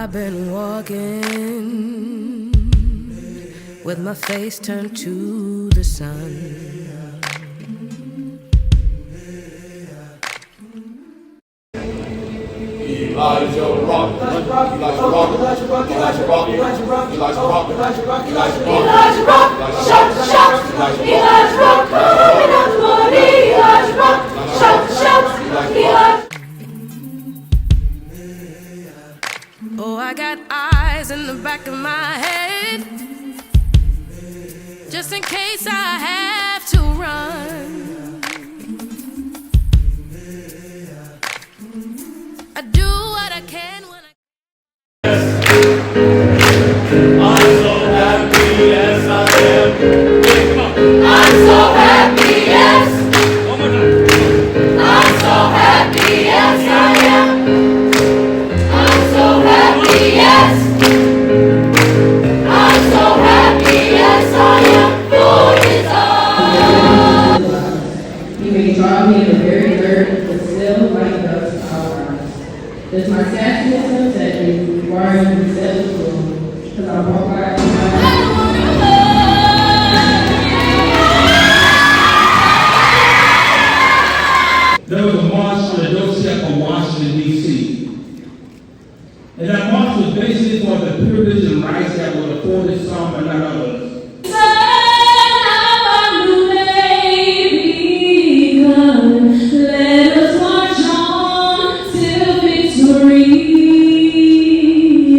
I've been walking with my face turned to the sun. Elijah rock, Elijah rock, Elijah rock, Elijah rock, Elijah rock, Elijah rock, Elijah rock, Elijah rock, Elijah rock, shout, shout, Elijah rock, coming out the morning, Elijah rock, shout, shout, Elijah. Oh, I got eyes in the back of my head, just in case I have to run. I do what I can when I'm so happy, yes I am. I'm so happy, yes. I'm so happy, yes I am. I'm so happy, yes. I'm so happy, yes I am. For His eyes. You may draw me in the very dirt, but still like those flowers. Does my sassy that is requiring to be set to because I walk by. There was a march on the doorstep of Washington, D.C. And that march was basically for the privilege and rights that were afforded some and not others. Let us march on till victory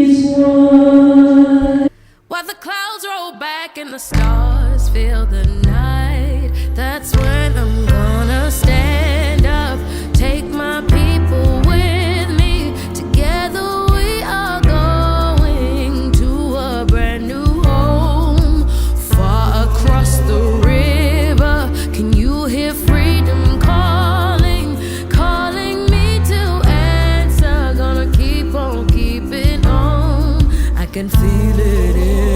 is won. while the clouds roll back and the stars fill the night, that's when I'm gonna stand up, take my people with me. Together we are going to a brand new home, far across the river. Can you hear freedom calling, calling me to answer? Gonna keep on keeping on. I can feel it in